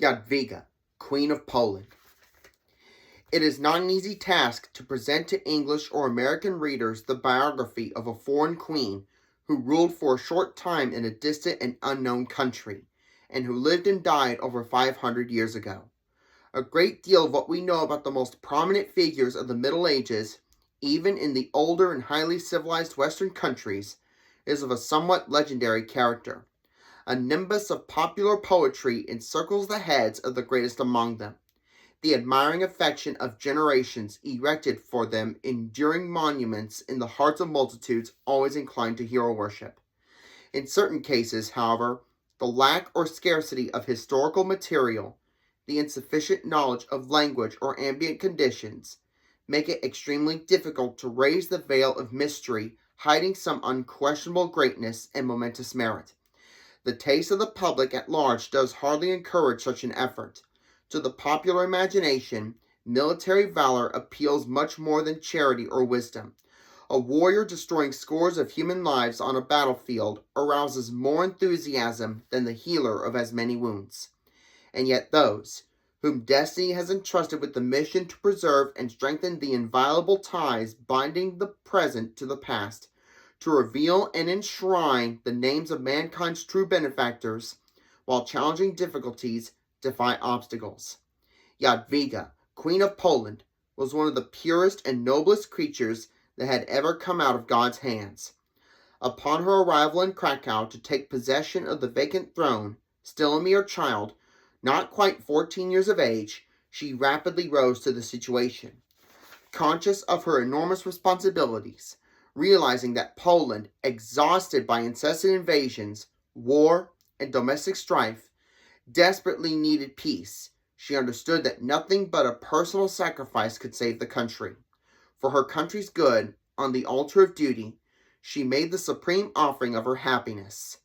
Jadwiga, Queen of Poland. It is not an easy task to present to English or American readers the biography of a foreign queen who ruled for a short time in a distant and unknown country, and who lived and died over 500 years ago. A great deal of what we know about the most prominent figures of the Middle Ages, even in the older and highly civilized Western countries, is of a somewhat legendary character. A nimbus of popular poetry encircles the heads of the greatest among them. The admiring affection of generations erected for them enduring monuments in the hearts of multitudes always inclined to hero worship. In certain cases, however, the lack or scarcity of historical material, the insufficient knowledge of language or ambient conditions, make it extremely difficult to raise the veil of mystery hiding some unquestionable greatness and momentous merit. The taste of the public at large does hardly encourage such an effort. To the popular imagination, military valor appeals much more than charity or wisdom. A warrior destroying scores of human lives on a battlefield arouses more enthusiasm than the healer of as many wounds. And yet those, whom destiny has entrusted with the mission to preserve and strengthen the inviolable ties binding the present to the past, to reveal and enshrine the names of mankind's true benefactors, while challenging difficulties, defy obstacles. Jadwiga, Queen of Poland, was one of the purest and noblest creatures that had ever come out of God's hands. Upon her arrival in Krakow to take possession of the vacant throne, still a mere child, not quite 14 years of age, she rapidly rose to the situation. Conscious of her enormous responsibilities, realizing that Poland, exhausted by incessant invasions, war, and domestic strife, desperately needed peace, she understood that nothing but a personal sacrifice could save the country. For her country's good, on the altar of duty, she made the supreme offering of her happiness.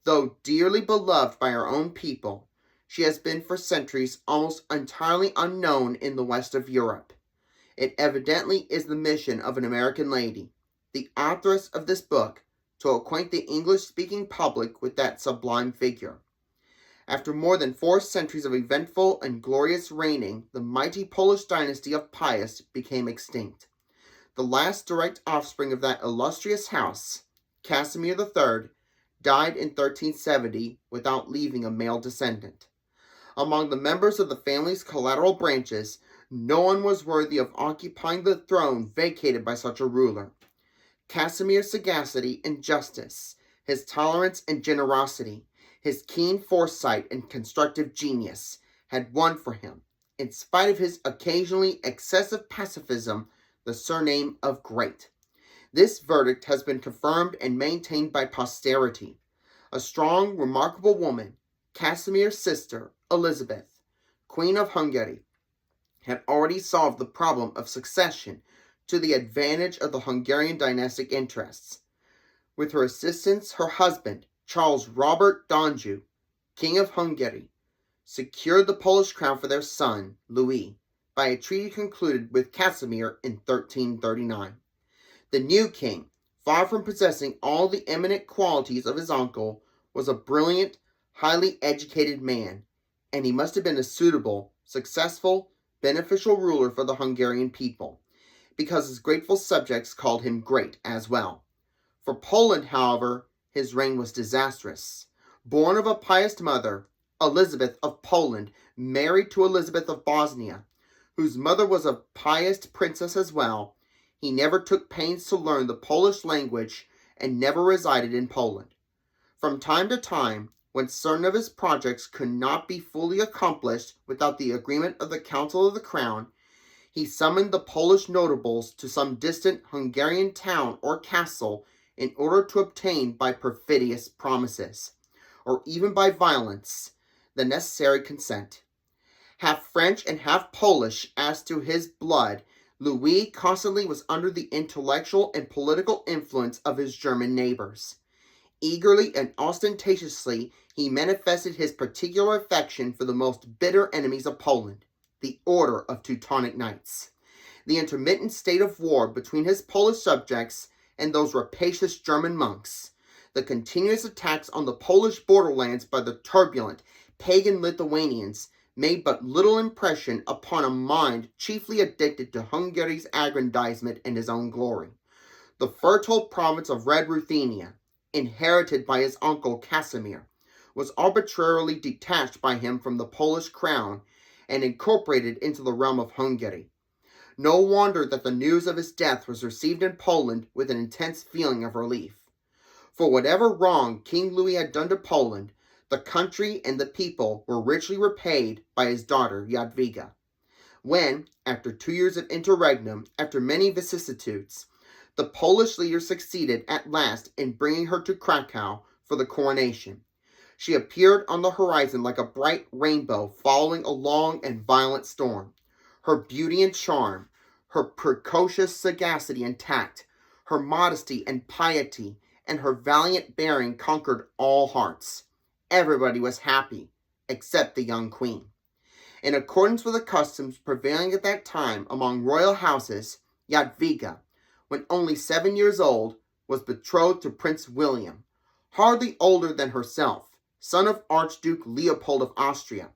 Though dearly beloved by her own people, she has been for centuries almost entirely unknown in the west of Europe. It evidently is the mission of an American lady, the authoress of this book, to acquaint the English-speaking public with that sublime figure. After more than 4 centuries of eventful and glorious reigning, the mighty Polish dynasty of Pius became extinct. The last direct offspring of that illustrious house, Casimir III, died in 1370 without leaving a male descendant. Among the members of the family's collateral branches, no one was worthy of occupying the throne vacated by such a ruler. Casimir's sagacity and justice, his tolerance and generosity, his keen foresight and constructive genius had won for him, in spite of his occasionally excessive pacifism, the surname of Great. This verdict has been confirmed and maintained by posterity. A strong, remarkable woman, Casimir's sister, Elizabeth, Queen of Hungary, had already solved the problem of succession to the advantage of the Hungarian dynastic interests. With her assistance, her husband, Charles Robert d'Anjou, King of Hungary, secured the Polish crown for their son, Louis, by a treaty concluded with Casimir in 1339. The new king, far from possessing all the eminent qualities of his uncle, was a brilliant, highly educated man, and he must have been a suitable, successful, beneficial ruler for the Hungarian people, because his grateful subjects called him great as well. For Poland, however, his reign was disastrous. Born of a pious mother, Elizabeth of Poland married to Elizabeth of Bosnia, whose mother was a pious princess as well, he never took pains to learn the Polish language and never resided in Poland. From time to time, when certain of his projects could not be fully accomplished without the agreement of the Council of the Crown, he summoned the Polish notables to some distant Hungarian town or castle in order to obtain by perfidious promises, or even by violence, the necessary consent. Half French and half Polish as to his blood, Louis constantly was under the intellectual and political influence of his German neighbors. Eagerly and ostentatiously he manifested his particular affection for the most bitter enemies of Poland, the Order of Teutonic Knights. The intermittent state of war between his Polish subjects and those rapacious German monks, the continuous attacks on the Polish borderlands by the turbulent, pagan Lithuanians made but little impression upon a mind chiefly addicted to Hungary's aggrandizement and his own glory. The fertile province of Red Ruthenia, inherited by his uncle Casimir, was arbitrarily detached by him from the Polish crown and incorporated into the realm of Hungary. No wonder that the news of his death was received in Poland with an intense feeling of relief. For whatever wrong King Louis had done to Poland, the country and the people were richly repaid by his daughter Jadwiga. When, after 2 years of interregnum, after many vicissitudes, the Polish leader succeeded at last in bringing her to Krakow for the coronation, she appeared on the horizon like a bright rainbow following a long and violent storm. Her beauty and charm, her precocious sagacity and tact, her modesty and piety, and her valiant bearing conquered all hearts. Everybody was happy, except the young queen. In accordance with the customs prevailing at that time among royal houses, Jadwiga, when only 7 years old, was betrothed to Prince William, hardly older than herself, son of Archduke Leopold of Austria.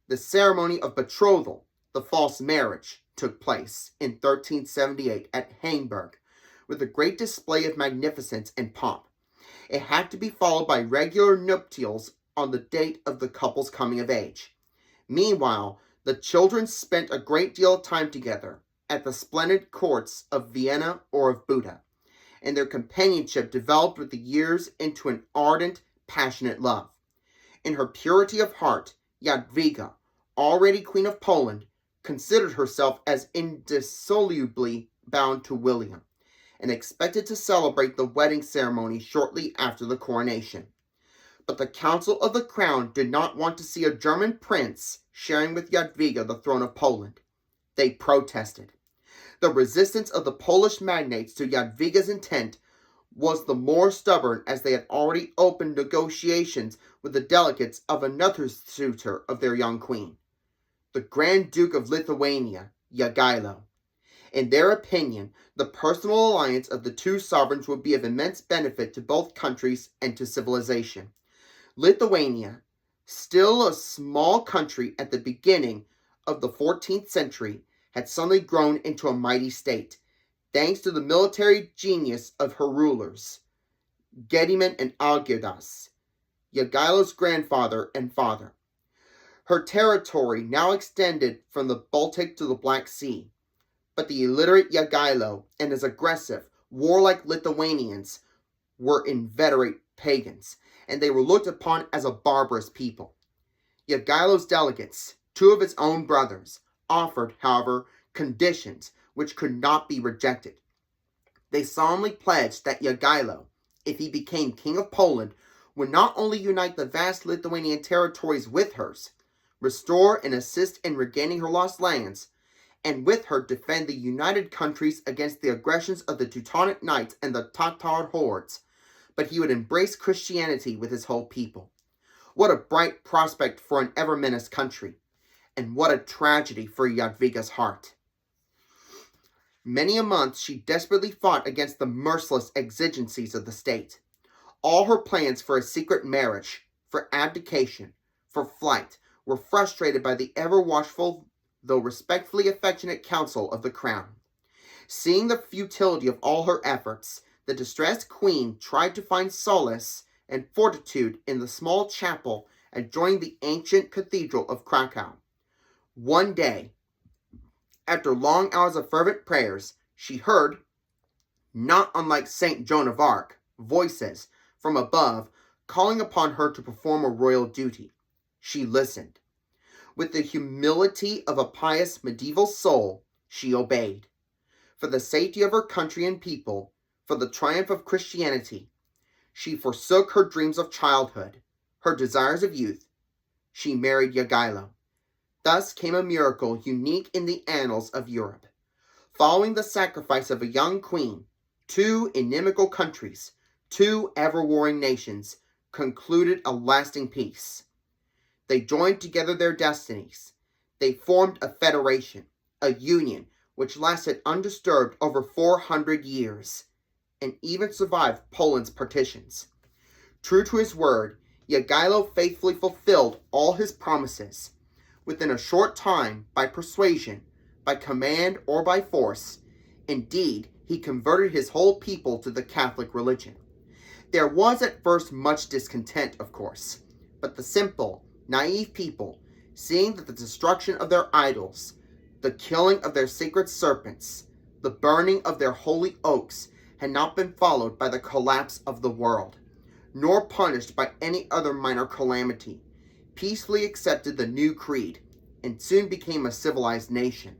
The ceremony of betrothal, the false marriage, took place in 1378 at Hamburg, with a great display of magnificence and pomp. It had to be followed by regular nuptials on the date of the couple's coming of age. Meanwhile, the children spent a great deal of time together at the splendid courts of Vienna or of Buda, and their companionship developed with the years into an ardent, passionate love. In her purity of heart, Jadwiga, already Queen of Poland, considered herself as indissolubly bound to William, and expected to celebrate the wedding ceremony shortly after the coronation. But the Council of the Crown did not want to see a German prince sharing with Jadwiga the throne of Poland. They protested. The resistance of the Polish magnates to Jadwiga's intent was the more stubborn as they had already opened negotiations with the delegates of another suitor of their young queen, the Grand Duke of Lithuania, Jogaila. In their opinion, the personal alliance of the two sovereigns would be of immense benefit to both countries and to civilization. Lithuania, still a small country at the beginning of the 14th century, had suddenly grown into a mighty state, thanks to the military genius of her rulers, Gedimin and Algirdas, Jogaila's grandfather and father. Her territory now extended from the Baltic to the Black Sea, but the illiterate Jogaila and his aggressive, warlike Lithuanians were inveterate pagans, and they were looked upon as a barbarous people. Jogaila's delegates, two of his own brothers, offered, however, conditions which could not be rejected. They solemnly pledged that Jogaila, if he became King of Poland, would not only unite the vast Lithuanian territories with hers, restore and assist in regaining her lost lands, and with her defend the united countries against the aggressions of the Teutonic Knights and the Tatar hordes, but he would embrace Christianity with his whole people. What a bright prospect for an ever-menaced country, and what a tragedy for Jadwiga's heart. Many a month she desperately fought against the merciless exigencies of the state. All her plans for a secret marriage, for abdication, for flight, were frustrated by the ever-watchful, though respectfully affectionate counsel of the crown. Seeing the futility of all her efforts, the distressed queen tried to find solace and fortitude in the small chapel adjoining the ancient cathedral of Krakow. One day, after long hours of fervent prayers, she heard, not unlike St. Joan of Arc, voices from above calling upon her to perform a royal duty. She listened. With the humility of a pious medieval soul, she obeyed. For the safety of her country and people, for the triumph of Christianity, she forsook her dreams of childhood, her desires of youth. She married Jogaila. Thus came a miracle unique in the annals of Europe. Following the sacrifice of a young queen, two inimical countries, two ever-warring nations, concluded a lasting peace. They joined together their destinies. They formed a federation, a union, which lasted undisturbed over 400 years, and even survived Poland's partitions. True to his word, Jagiello faithfully fulfilled all his promises. Within a short time, by persuasion, by command, or by force, indeed, he converted his whole people to the Catholic religion. There was at first much discontent, of course, but the simple, naive people, seeing that the destruction of their idols, the killing of their sacred serpents, the burning of their holy oaks had not been followed by the collapse of the world, nor punished by any other minor calamity, peacefully accepted the new creed, and soon became a civilized nation.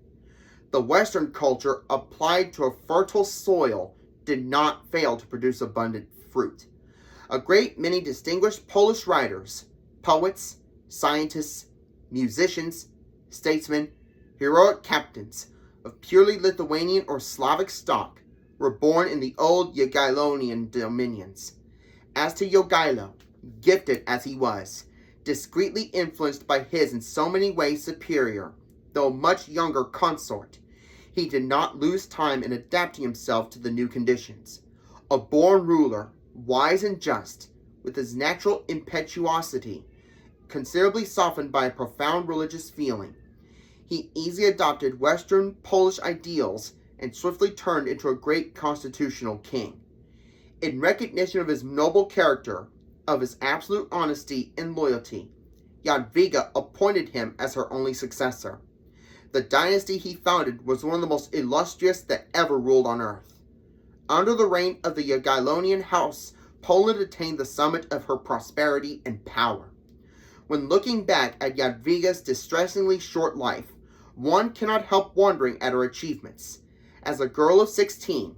The Western culture applied to a fertile soil did not fail to produce abundant fruit. A great many distinguished Polish writers, poets, scientists, musicians, statesmen, heroic captains of purely Lithuanian or Slavic stock were born in the old Jagiellonian dominions. As to Jagiello, gifted as he was, discreetly influenced by his in so many ways superior, though much younger consort, he did not lose time in adapting himself to the new conditions. A born ruler, wise and just, with his natural impetuosity, considerably softened by a profound religious feeling, he easily adopted Western Polish ideals and swiftly turned into a great constitutional king. In recognition of his noble character, of his absolute honesty and loyalty, Jadwiga appointed him as her only successor. The dynasty he founded was one of the most illustrious that ever ruled on earth. Under the reign of the Jagiellonian house, Poland attained the summit of her prosperity and power. When looking back at Jadwiga's distressingly short life, one cannot help wondering at her achievements. As a girl of 16,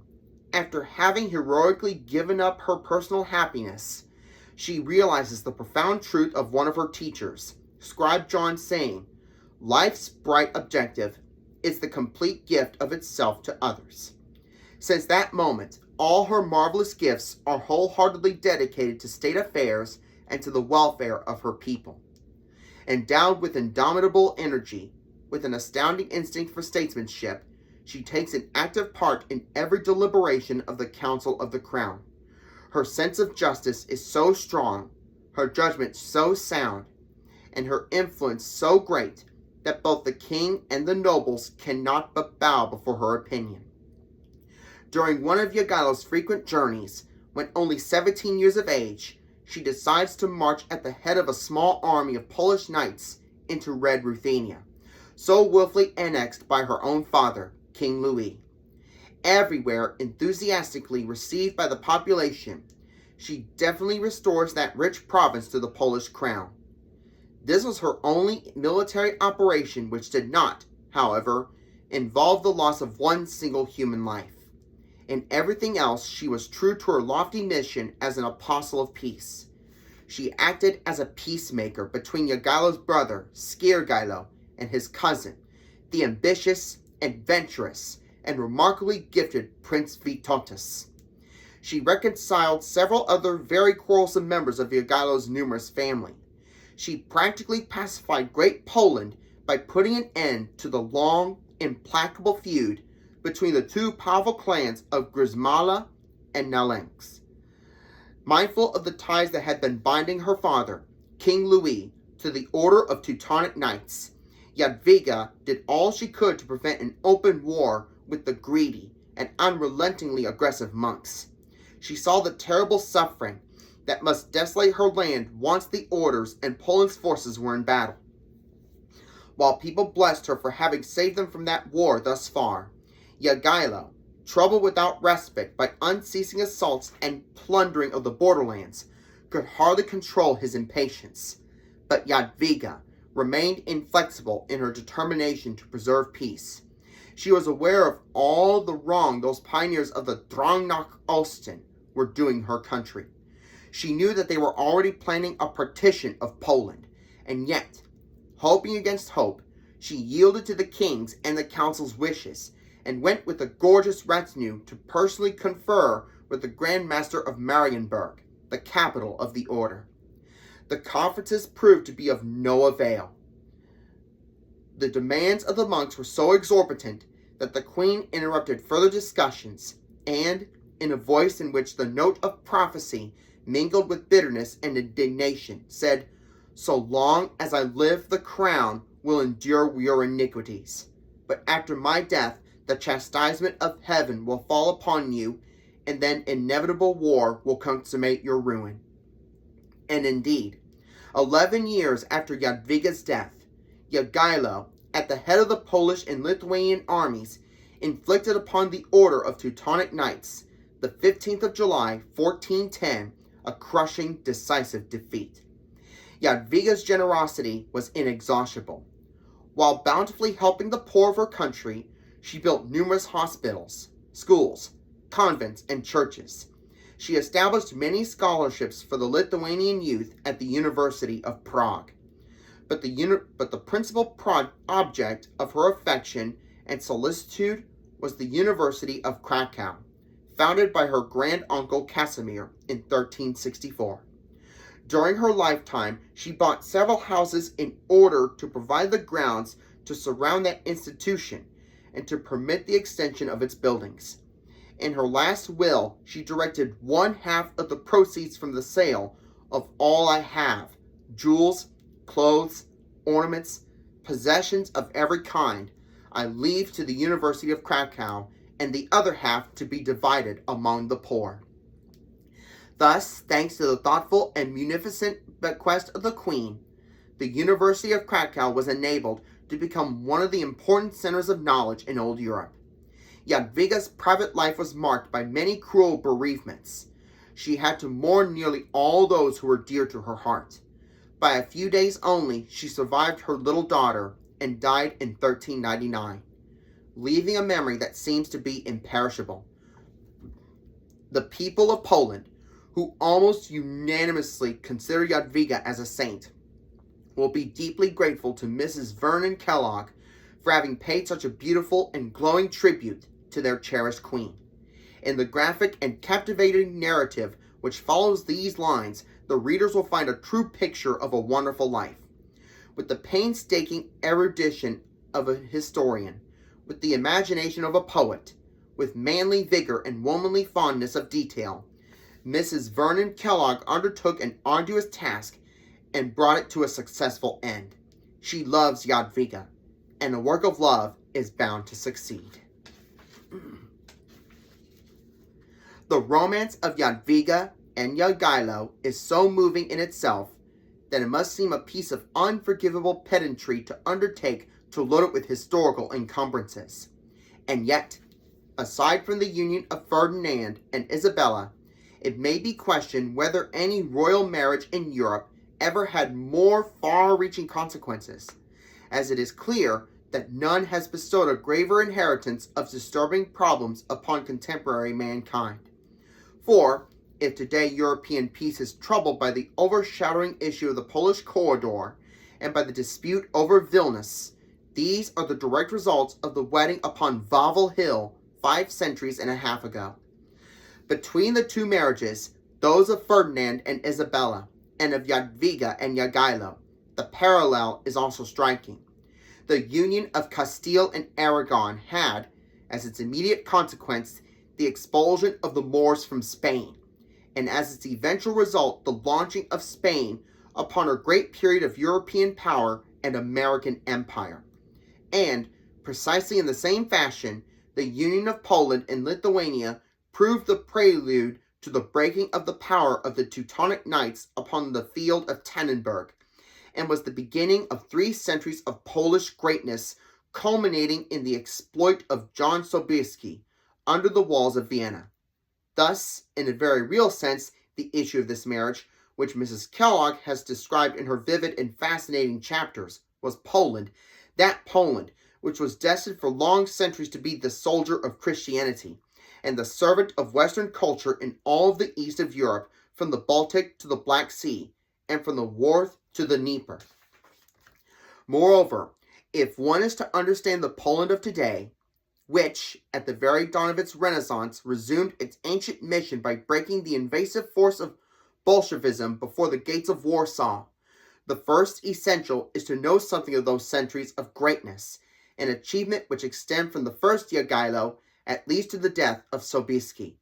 after having heroically given up her personal happiness, she realizes the profound truth of one of her teachers, Scribe John, saying, "Life's bright objective is the complete gift of itself to others." Since that moment, all her marvelous gifts are wholeheartedly dedicated to state affairs and to the welfare of her people. Endowed with indomitable energy, with an astounding instinct for statesmanship, she takes an active part in every deliberation of the Council of the Crown. Her sense of justice is so strong, her judgment so sound, and her influence so great that both the king and the nobles cannot but bow before her opinion. During one of Jagiello's frequent journeys, when only 17 years of age, she decides to march at the head of a small army of Polish knights into Red Ruthenia, so willfully annexed by her own father, King Louis. Everywhere enthusiastically received by the population, she definitely restores that rich province to the Polish crown. This was her only military operation which did not, however, involve the loss of one single human life. In everything else, she was true to her lofty mission as an apostle of peace. She acted as a peacemaker between Jagiello's brother, Skiergailo, and his cousin, the ambitious, adventurous, and remarkably gifted Prince Vytautas. She reconciled several other very quarrelsome members of Jagiello's numerous family. She practically pacified Great Poland by putting an end to the long, implacable feud between the two powerful clans of Grzymala and Nalenks. Mindful of the ties that had been binding her father, King Louis, to the Order of Teutonic Knights, Jadwiga did all she could to prevent an open war with the greedy and unrelentingly aggressive monks. She saw the terrible suffering that must desolate her land once the orders and Poland's forces were in battle. While people blessed her for having saved them from that war thus far, Jagiello, troubled without respite by unceasing assaults and plundering of the borderlands, could hardly control his impatience. But Jadwiga remained inflexible in her determination to preserve peace. She was aware of all the wrong those pioneers of the Drang nach Osten were doing her country. She knew that they were already planning a partition of Poland, and yet, hoping against hope, she yielded to the king's and the council's wishes, and went with a gorgeous retinue to personally confer with the Grand Master of Marienburg, the capital of the order. The conferences proved to be of no avail. The demands of the monks were so exorbitant that the queen interrupted further discussions, and, in a voice in which the note of prophecy mingled with bitterness and indignation, said, "So long as I live, the crown will endure your iniquities. But after my death, the chastisement of heaven will fall upon you, and then inevitable war will consummate your ruin." And indeed, 11 years after Jadwiga's death, Jagiello, at the head of the Polish and Lithuanian armies, inflicted upon the Order of Teutonic Knights, the 15th of July, 1410, a crushing, decisive defeat. Jadwiga's generosity was inexhaustible. While bountifully helping the poor of her country, she built numerous hospitals, schools, convents, and churches. She established many scholarships for the Lithuanian youth at the University of Prague. But the principal object of her affection and solicitude was the University of Krakow, founded by her grand-uncle Casimir in 1364. During her lifetime, she bought several houses in order to provide the grounds to surround that institution and to permit the extension of its buildings. In her last will, she directed 1/2 of the proceeds from the sale of all I have, jewels, clothes, ornaments, possessions of every kind, I leave to the University of Krakow, and the other half to be divided among the poor. Thus, thanks to the thoughtful and munificent bequest of the Queen, the University of Krakow was enabled to become one of the important centers of knowledge in old Europe. Jadwiga's private life was marked by many cruel bereavements. She had to mourn nearly all those who were dear to her heart. By a few days only, she survived her little daughter and died in 1399, leaving a memory that seems to be imperishable. The people of Poland, who almost unanimously consider Jadwiga as a saint, will be deeply grateful to Mrs. Vernon Kellogg for having paid such a beautiful and glowing tribute to their cherished queen. In the graphic and captivating narrative which follows these lines, the readers will find a true picture of a wonderful life. With the painstaking erudition of a historian, with the imagination of a poet, with manly vigor and womanly fondness of detail, Mrs. Vernon Kellogg undertook an arduous task and brought it to a successful end. She loves Jadwiga, and a work of love is bound to succeed. The romance of Jadwiga and Jagiello is so moving in itself that it must seem a piece of unforgivable pedantry to undertake to load it with historical encumbrances. And yet, aside from the union of Ferdinand and Isabella, it may be questioned whether any royal marriage in Europe ever had more far-reaching consequences, as it is clear that none has bestowed a graver inheritance of disturbing problems upon contemporary mankind. For, if today European peace is troubled by the overshadowing issue of the Polish corridor and by the dispute over Vilnius, these are the direct results of the wedding upon Wawel Hill 5 centuries and a half ago. Between the two marriages, those of Ferdinand and Isabella, and of Jadwiga and Jagiello, the parallel is also striking. The union of Castile and Aragon had, as its immediate consequence, the expulsion of the Moors from Spain, and as its eventual result, the launching of Spain upon her great period of European power and American empire. And, precisely in the same fashion, the union of Poland and Lithuania proved the prelude to the breaking of the power of the Teutonic Knights upon the field of Tannenberg, and was the beginning of 3 centuries of Polish greatness, culminating in the exploit of John Sobieski under the walls of Vienna. Thus, in a very real sense, the issue of this marriage, which Mrs. Kellogg has described in her vivid and fascinating chapters, was Poland, that Poland which was destined for long centuries to be the soldier of Christianity, and the servant of Western culture in all of the east of Europe, from the Baltic to the Black Sea, and from the Warth to the Dnieper. Moreover, if one is to understand the Poland of today, which, at the very dawn of its Renaissance, resumed its ancient mission by breaking the invasive force of Bolshevism before the gates of Warsaw, the first essential is to know something of those centuries of greatness, an achievement which extend from the first Jagiello at least to the death of Sobieski.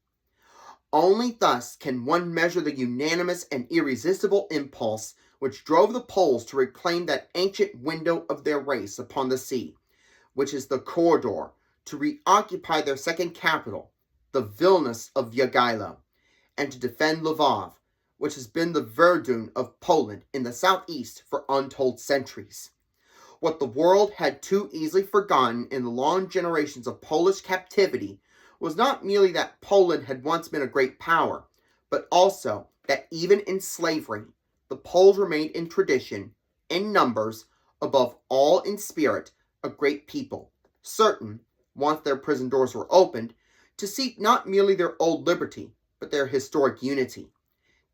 Only thus can one measure the unanimous and irresistible impulse which drove the Poles to reclaim that ancient window of their race upon the sea, which is the corridor, to reoccupy their second capital, the Vilnius of Jogaila, and to defend Lvov, which has been the Verdun of Poland in the southeast for untold centuries. What the world had too easily forgotten in the long generations of Polish captivity was not merely that Poland had once been a great power, but also that even in slavery, the Poles remained in tradition, in numbers, above all in spirit, a great people, certain, once their prison doors were opened, to seek not merely their old liberty, but their historic unity.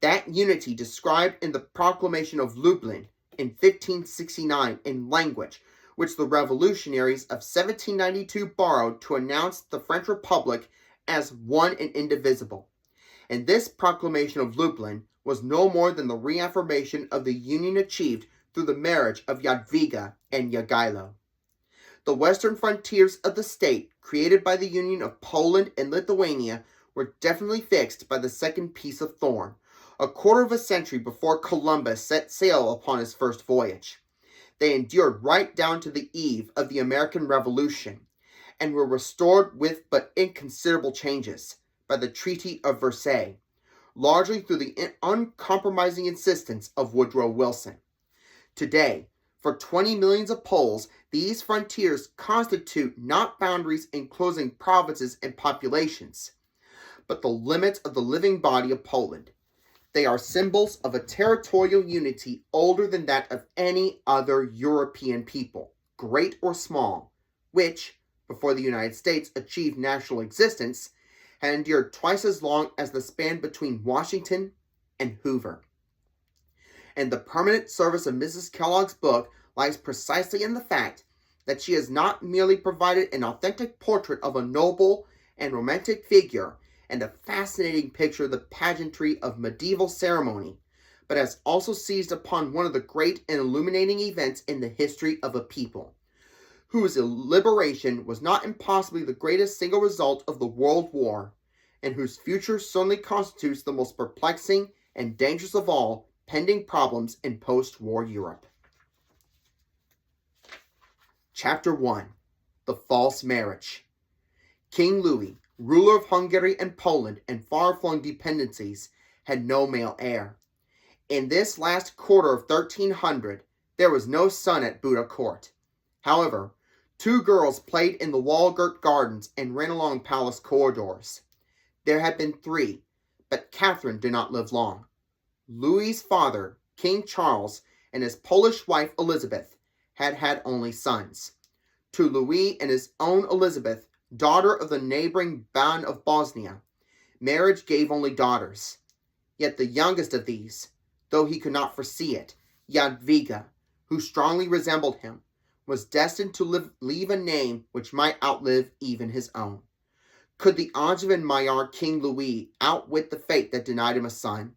That unity described in the Proclamation of Lublin in 1569 in language which the revolutionaries of 1792 borrowed to announce the French Republic as one and indivisible. And this Proclamation of Lublin was no more than the reaffirmation of the union achieved through the marriage of Jadwiga and Jogaila. The western frontiers of the state, created by the union of Poland and Lithuania, were definitely fixed by the second piece of thorn, a quarter of a century before Columbus set sail upon his first voyage. They endured right down to the eve of the American Revolution, and were restored with but inconsiderable changes by the Treaty of Versailles, largely through the uncompromising insistence of Woodrow Wilson. Today, for 20 millions of Poles, these frontiers constitute not boundaries enclosing provinces and populations, but the limits of the living body of Poland. They are symbols of a territorial unity older than that of any other European people, great or small, which, before the United States achieved national existence, had endured twice as long as the span between Washington and Hoover. And the permanent service of Mrs. Kellogg's book lies precisely in the fact that she has not merely provided an authentic portrait of a noble and romantic figure and a fascinating picture of the pageantry of medieval ceremony, but has also seized upon one of the great and illuminating events in the history of a people, whose liberation was not impossibly the greatest single result of the World War, and whose future certainly constitutes the most perplexing and dangerous of all pending problems in post-war Europe. Chapter 1. The False Marriage. King Louis, ruler of Hungary and Poland and far-flung dependencies, had no male heir. In this last quarter of 1300, there was no son at Buda court. However, 2 girls played in the wall-girt gardens and ran along palace corridors. There had been 3, but Catherine did not live long. Louis's father, King Charles, and his Polish wife Elizabeth had had only sons. To Louis and his own Elizabeth, daughter of the neighboring Ban of Bosnia, marriage gave only daughters. Yet the youngest of these, though he could not foresee it, Jadwiga, who strongly resembled him, was destined to leave a name which might outlive even his own. Could the Angevin Magyar King Louis outwit the fate that denied him a son?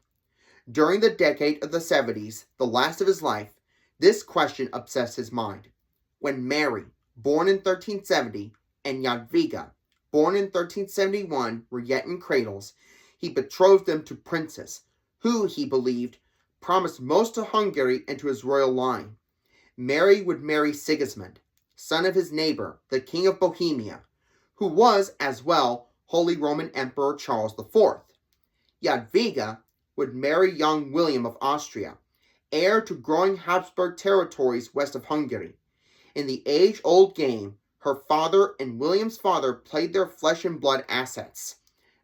During the decade of the 70s, the last of his life, this question obsessed his mind. When Mary, born in 1370, and Jadwiga, born in 1371, were yet in cradles, he betrothed them to princes, who, he believed, promised most to Hungary and to his royal line. Mary would marry Sigismund, son of his neighbor, the King of Bohemia, who was, as well, Holy Roman Emperor Charles IV. Jadwiga would marry young William of Austria, heir to growing Habsburg territories west of Hungary. In the age-old game, her father and William's father played their flesh and blood assets,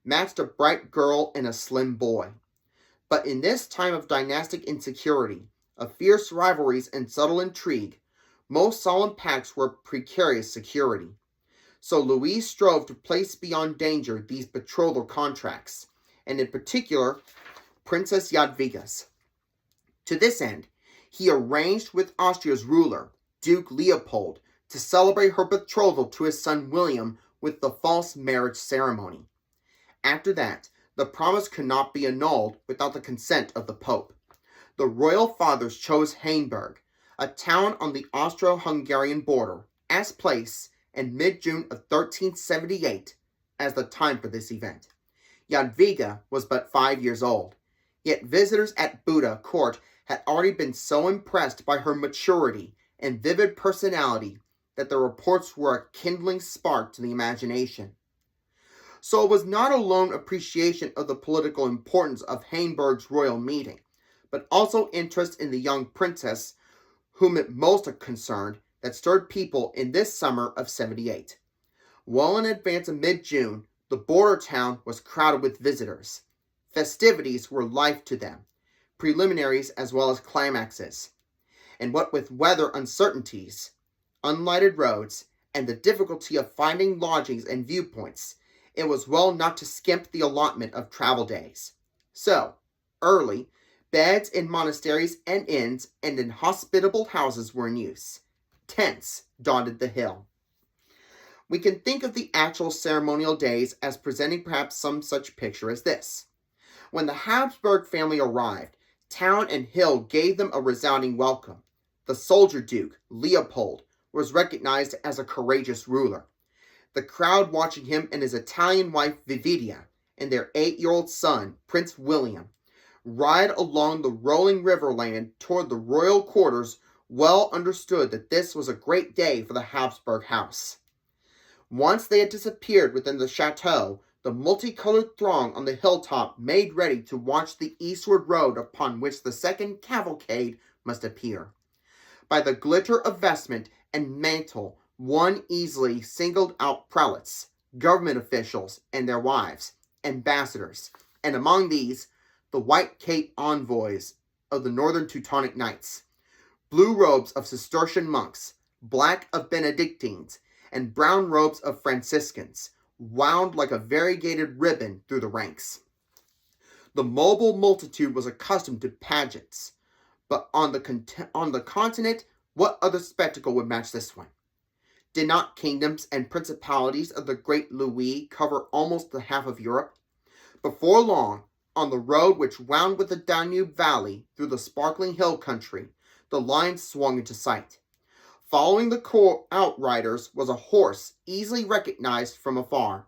matched a bright girl and a slim boy. But in this time of dynastic insecurity, of fierce rivalries and subtle intrigue, most solemn pacts were precarious security. So Louis strove to place beyond danger these betrothal contracts, and in particular, Princess Jadwiga's. To this end, he arranged with Austria's ruler, Duke Leopold, to celebrate her betrothal to his son William with the false marriage ceremony. After that, the promise could not be annulled without the consent of the Pope. The royal fathers chose Hainburg, a town on the Austro-Hungarian border, as place in mid-June of 1378 as the time for this event. Jadwiga was but 5 years old, yet visitors at Buda court had already been so impressed by her maturity and vivid personality that the reports were a kindling spark to the imagination. So it was not alone appreciation of the political importance of Hainburg's royal meeting, but also interest in the young princess whom it most concerned that stirred people in this summer of 78. Well in advance of mid-June, the border town was crowded with visitors. Festivities were life to them, preliminaries as well as climaxes. And what with weather uncertainties, unlighted roads, and the difficulty of finding lodgings and viewpoints, it was well not to skimp the allotment of travel days. So, early, beds in monasteries and inns and in hospitable houses were in use. Tents dotted the hill. We can think of the actual ceremonial days as presenting perhaps some such picture as this. When the Habsburg family arrived, town and hill gave them a resounding welcome. The soldier duke, Leopold, was recognized as a courageous ruler. The crowd watching him and his Italian wife Vividia and their 8-year-old son, Prince William, ride along the rolling riverland toward the royal quarters well understood that this was a great day for the Habsburg house. Once they had disappeared within the chateau, the multicolored throng on the hilltop made ready to watch the eastward road upon which the second cavalcade must appear. By the glitter of vestment and mantle, one easily singled out prelates, government officials and their wives, ambassadors, and among these, the white cape envoys of the northern Teutonic Knights, blue robes of Cistercian monks, black of Benedictines, and brown robes of Franciscans, wound like a variegated ribbon through the ranks. The mobile multitude was accustomed to pageants, but on the continent, what other spectacle would match this one? Did not kingdoms and principalities of the great Louis cover almost the half of Europe? Before long, on the road which wound with the Danube Valley through the sparkling hill country, the line swung into sight. Following the outriders was a horse easily recognized from afar,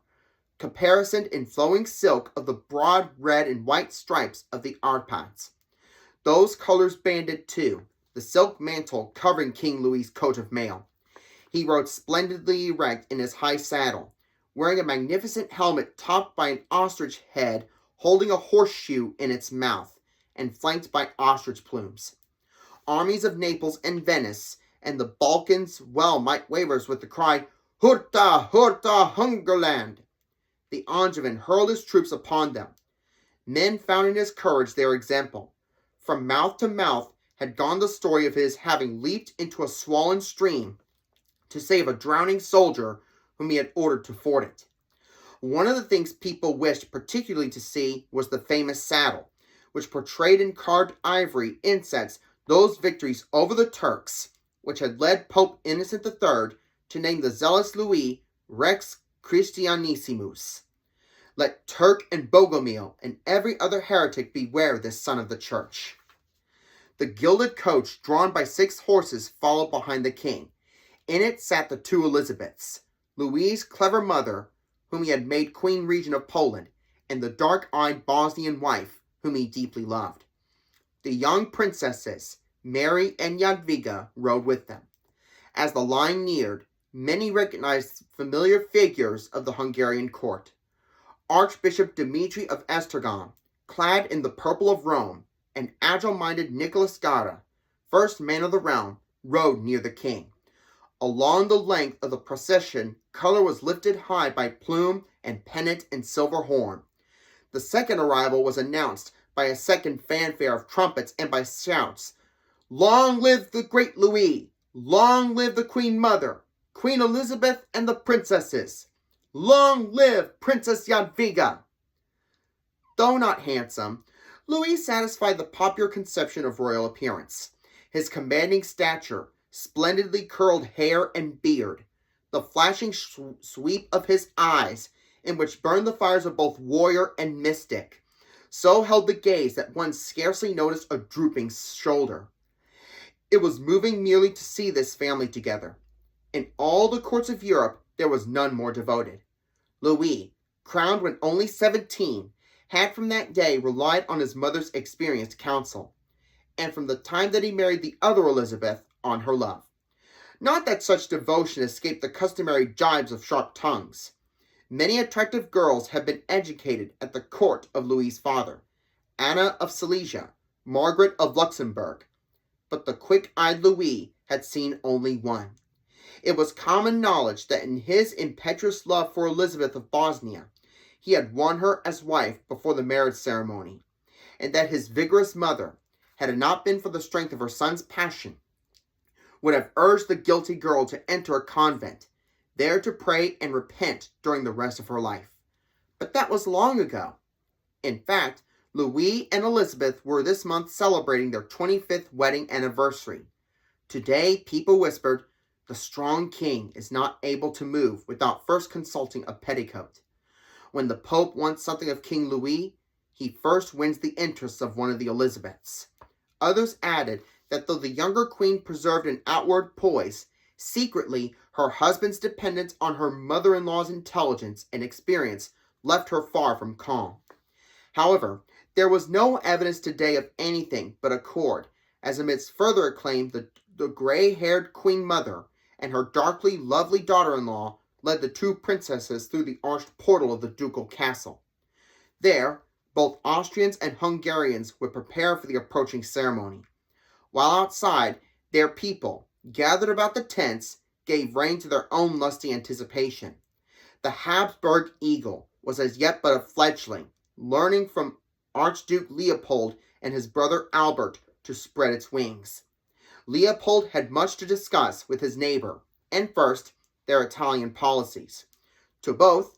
caparisoned in flowing silk of the broad red and white stripes of the arpats. Those colors banded too, the silk mantle covering King Louis's coat of mail. He rode splendidly erect in his high saddle, wearing a magnificent helmet topped by an ostrich head holding a horseshoe in its mouth, and flanked by ostrich plumes. Armies of Naples and Venice and the Balkans well might wavers with the cry, "Hurta, Hurta, Hungerland!" The Angevin hurled his troops upon them. Men found in his courage their example. From mouth to mouth had gone the story of his having leaped into a swollen stream to save a drowning soldier whom he had ordered to ford it. One of the things people wished particularly to see was the famous saddle, which portrayed in carved ivory insets those victories over the Turks, which had led Pope Innocent III to name the zealous Louis Rex Christianissimus. Let Turk and Bogomil and every other heretic beware this son of the church. The gilded coach, drawn by 6 horses, followed behind the king. In it sat the 2 Elizabeths, Louis's clever mother, whom he had made Queen Regent of Poland, and the dark-eyed Bosnian wife, whom he deeply loved. The young princesses, Mary and Jadwiga, rode with them. As the line neared, many recognized familiar figures of the Hungarian court. Archbishop Dmitry of Esztergom, clad in the purple of Rome, and agile-minded Nicholas Gada, first man of the realm, rode near the king. Along the length of the procession, color was lifted high by plume and pennant and silver horn. The second arrival was announced by a second fanfare of trumpets and by shouts, "Long live the great Louis! Long live the Queen Mother, Queen Elizabeth and the princesses! Long live Princess Jadwiga!" Though not handsome, Louis satisfied the popular conception of royal appearance. His commanding stature, splendidly curled hair and beard, the flashing sweep of his eyes, in which burned the fires of both warrior and mystic, so held the gaze that one scarcely noticed a drooping shoulder. It was moving merely to see this family together. In all the courts of Europe, there was none more devoted. Louis, crowned when only 17, had from that day relied on his mother's experienced counsel, and from the time that he married the other Elizabeth, on her love. Not that such devotion escaped the customary jibes of sharp tongues. Many attractive girls had been educated at the court of Louis's father, Anna of Silesia, Margaret of Luxembourg, but the quick-eyed Louis had seen only one. It was common knowledge that in his impetuous love for Elizabeth of Bosnia, he had won her as wife before the marriage ceremony, and that his vigorous mother, had it not been for the strength of her son's passion, would have urged the guilty girl to enter a convent, there to pray and repent during the rest of her life. But that was long ago. In fact, Louis and Elizabeth were this month celebrating their 25th wedding anniversary. Today, people whispered, the strong king is not able to move without first consulting a petticoat. When the Pope wants something of King Louis, he first wins the interests of one of the Elizabeths. Others added that though the younger queen preserved an outward poise, secretly her husband's dependence on her mother-in-law's intelligence and experience left her far from calm. However, there was no evidence today of anything but accord, as amidst further acclaim the gray-haired queen mother and her darkly lovely daughter-in-law led the two princesses through the arched portal of the ducal castle. There, both Austrians and Hungarians would prepare for the approaching ceremony, while outside, their people, gathered about the tents, gave rein to their own lusty anticipation. The Habsburg eagle was as yet but a fledgling, learning from Archduke Leopold and his brother Albert to spread its wings. Leopold had much to discuss with his neighbor, and first, their Italian policies. To both,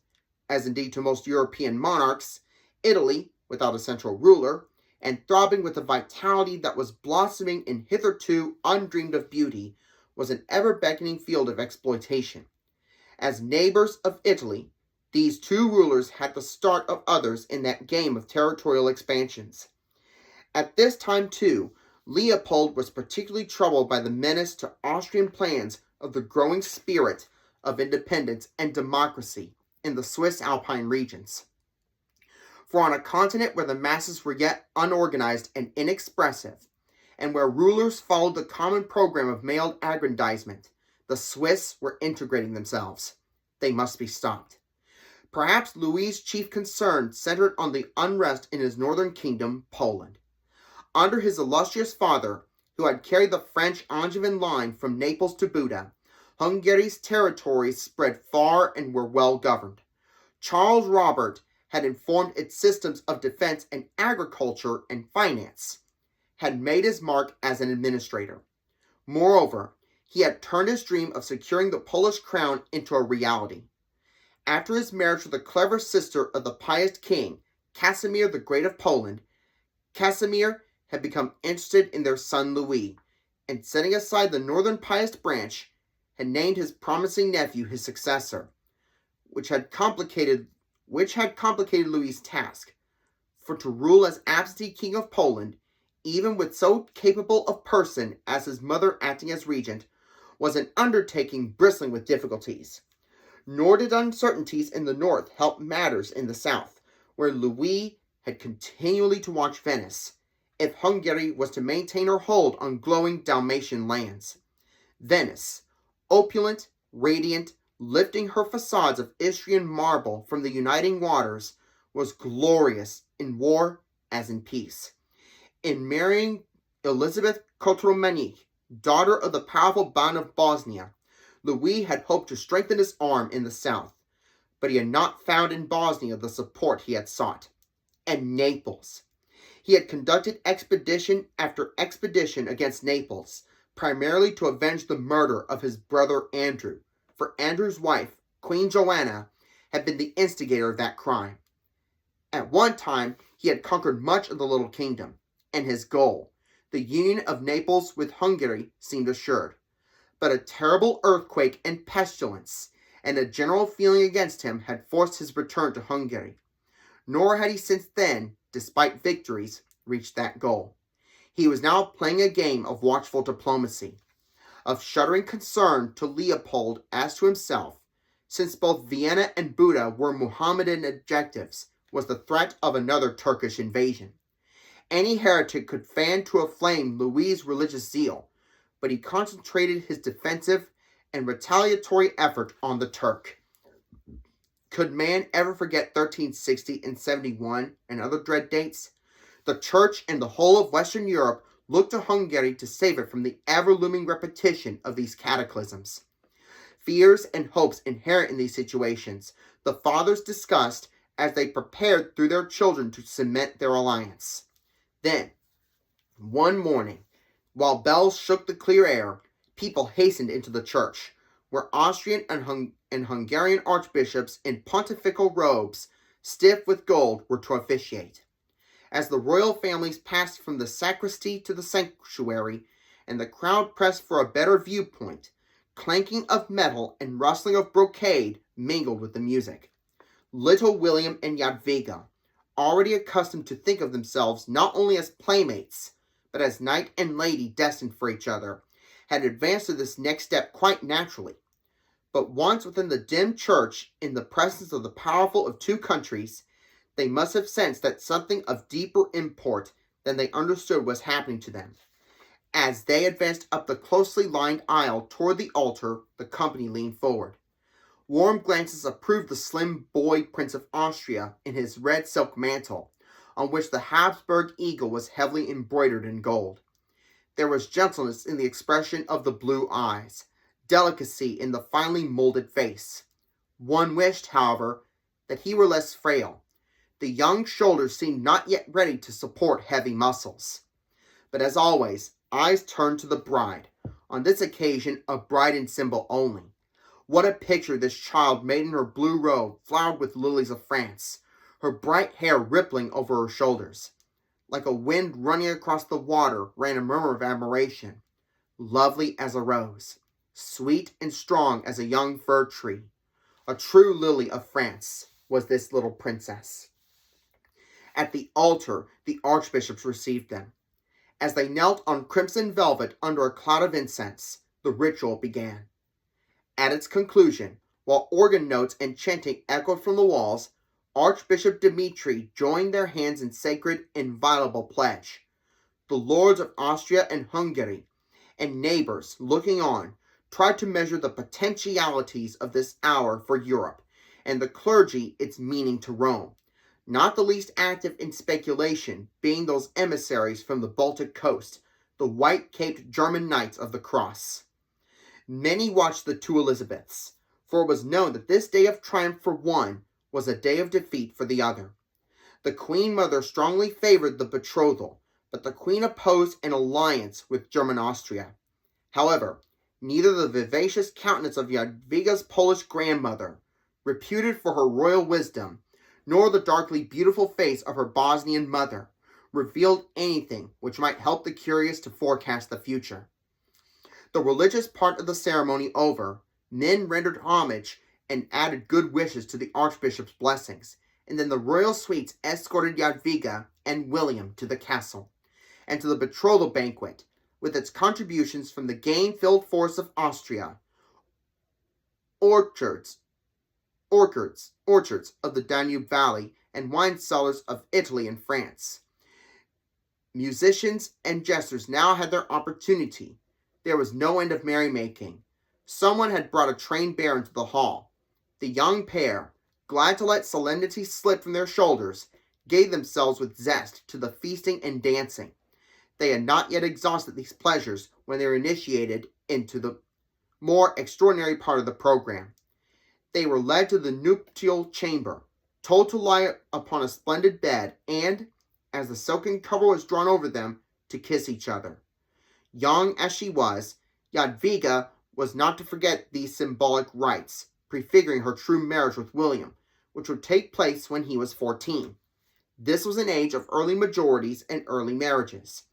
as indeed to most European monarchs, Italy, without a central ruler, and throbbing with a vitality that was blossoming in hitherto undreamed of beauty, was an ever-beckoning field of exploitation. As neighbors of Italy, these two rulers had the start of others in that game of territorial expansions. At this time, too, Leopold was particularly troubled by the menace to Austrian plans of the growing spirit of independence and democracy in the Swiss Alpine regions. For on a continent where the masses were yet unorganized and inexpressive, and where rulers followed the common program of male aggrandizement, the Swiss were integrating themselves. They must be stopped. Perhaps Louis's chief concern centered on the unrest in his northern kingdom, Poland. Under his illustrious father, who had carried the French Angevin line from Naples to Buda, Hungary's territories spread far and were well governed. Charles Robert had informed its systems of defense and agriculture and finance, had made his mark as an administrator. Moreover, he had turned his dream of securing the Polish crown into a reality. After his marriage with the clever sister of the pious king, Casimir the Great of Poland, Casimir had become interested in their son Louis, and setting aside the northern pious branch, had named his promising nephew his successor, which had complicated Louis's task. For to rule as absentee king of Poland, even with so capable a person as his mother acting as regent, was an undertaking bristling with difficulties. Nor did uncertainties in the north help matters in the south, where Louis had continually to watch Venice, if Hungary was to maintain her hold on glowing Dalmatian lands. Venice, opulent, radiant, lifting her facades of Istrian marble from the uniting waters, was glorious in war as in peace. In marrying Elizabeth Kotromanic, daughter of the powerful Ban of Bosnia, Louis had hoped to strengthen his arm in the south, but he had not found in Bosnia the support he had sought. And Naples. He had conducted expedition after expedition against Naples, primarily to avenge the murder of his brother Andrew, for Andrew's wife, Queen Joanna, had been the instigator of that crime. At one time, he had conquered much of the little kingdom, and his goal, the union of Naples with Hungary, seemed assured. But a terrible earthquake and pestilence, and a general feeling against him had forced his return to Hungary. Nor had he since then, despite victories, reached that goal. He was now playing a game of watchful diplomacy, of shuddering concern to Leopold as to himself, since both Vienna and Buda were Mohammedan objectives, was the threat of another Turkish invasion. Any heretic could fan to a flame Louis' religious zeal, but he concentrated his defensive and retaliatory effort on the Turk. Could man ever forget 1360 and 71 and other dread dates? The Church and the whole of Western Europe looked to Hungary to save it from the ever-looming repetition of these cataclysms. Fears and hopes inherent in these situations, the fathers discussed as they prepared through their children to cement their alliance. Then, one morning, while bells shook the clear air, people hastened into the church, where Austrian and Hungarian archbishops in pontifical robes, stiff with gold, were to officiate. As the royal families passed from the sacristy to the sanctuary, and the crowd pressed for a better viewpoint, clanking of metal and rustling of brocade mingled with the music. Little William and Jadwiga, already accustomed to think of themselves not only as playmates, but as knight and lady destined for each other, had advanced to this next step quite naturally. But once within the dim church, in the presence of the powerful of two countries, they must have sensed that something of deeper import than they understood was happening to them. As they advanced up the closely lined aisle toward the altar, the company leaned forward. Warm glances approved the slim boy Prince of Austria in his red silk mantle, on which the Habsburg eagle was heavily embroidered in gold. There was gentleness in the expression of the blue eyes, delicacy in the finely molded face. One wished, however, that he were less frail. The young shoulders seemed not yet ready to support heavy muscles. But as always, eyes turned to the bride, on this occasion a bride in symbol only. What a picture this child made in her blue robe flowered with lilies of France, her bright hair rippling over her shoulders. Like a wind running across the water ran a murmur of admiration. Lovely as a rose, sweet and strong as a young fir tree. A true lily of France was this little princess. At the altar, the archbishops received them. As they knelt on crimson velvet under a cloud of incense, the ritual began. At its conclusion, while organ notes and chanting echoed from the walls, Archbishop Dmitri joined their hands in sacred, inviolable pledge. The lords of Austria and Hungary, and neighbors looking on, tried to measure the potentialities of this hour for Europe, and the clergy its meaning to Rome, not the least active in speculation being those emissaries from the Baltic coast, the white-caped German Knights of the Cross. Many watched the two Elizabeths, for it was known that this day of triumph for one was a day of defeat for the other. The Queen Mother strongly favored the betrothal, but the Queen opposed an alliance with German Austria. However, neither the vivacious countenance of Jadwiga's Polish grandmother, reputed for her royal wisdom, nor the darkly beautiful face of her Bosnian mother revealed anything which might help the curious to forecast the future. The religious part of the ceremony over, men rendered homage and added good wishes to the archbishop's blessings, and then the royal suites escorted Jadwiga and William to the castle, and to the betrothal banquet, with its contributions from the gain-filled force of Austria, orchards of the Danube Valley, and wine cellars of Italy and France. Musicians and jesters now had their opportunity. There was no end of merrymaking. Someone had brought a trained bear into the hall. The young pair, glad to let solemnity slip from their shoulders, gave themselves with zest to the feasting and dancing. They had not yet exhausted these pleasures when they were initiated into the more extraordinary part of the program. They were led to the nuptial chamber, told to lie upon a splendid bed, and, as the silken cover was drawn over them, to kiss each other. Young as she was, Jadwiga was not to forget these symbolic rites, prefiguring her true marriage with William, which would take place when he was 14. This was an age of early majorities and early marriages.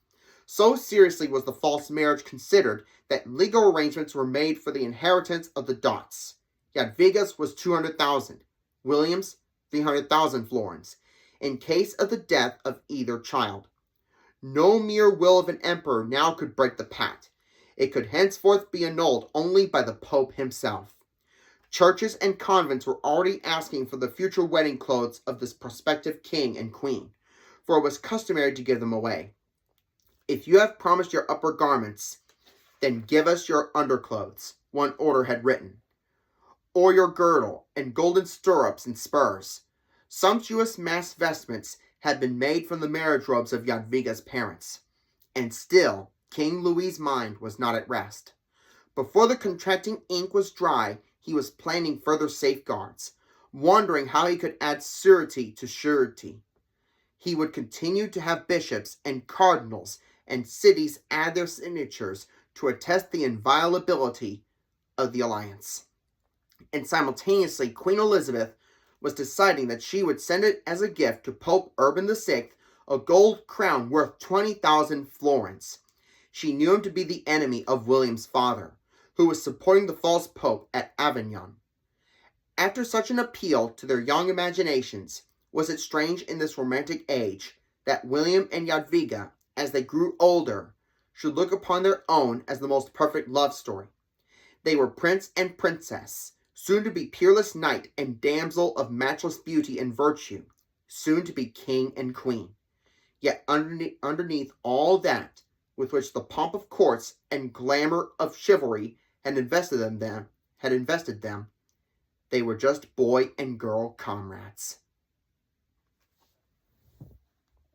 So seriously was the false marriage considered that legal arrangements were made for the inheritance of the dots. Jadwiga's was 200,000, William's 300,000 florins, in case of the death of either child. No mere will of an emperor now could break the pact. It could henceforth be annulled only by the Pope himself. Churches and convents were already asking for the future wedding clothes of this prospective king and queen, for it was customary to give them away. "If you have promised your upper garments, then give us your underclothes," one order had written, "or your girdle, and golden stirrups and spurs." Sumptuous mass vestments had been made from the marriage robes of Jadwiga's parents. And still, King Louis's mind was not at rest. Before the contracting ink was dry, he was planning further safeguards, wondering how he could add surety to surety. He would continue to have bishops and cardinals and cities add their signatures to attest the inviolability of the alliance. And simultaneously, Queen Elizabeth was deciding that she would send it as a gift to Pope Urban VI a gold crown worth 20,000 florins. She knew him to be the enemy of William's father, who was supporting the false pope at Avignon. After such an appeal to their young imaginations, was it strange in this romantic age that William and Jadwiga, as they grew older, should look upon their own as the most perfect love story? They were prince and princess, soon to be peerless knight and damsel of matchless beauty and virtue, soon to be king and queen. Yet underneath all that, with which the pomp of courts and glamour of chivalry had invested them, they were just boy and girl comrades.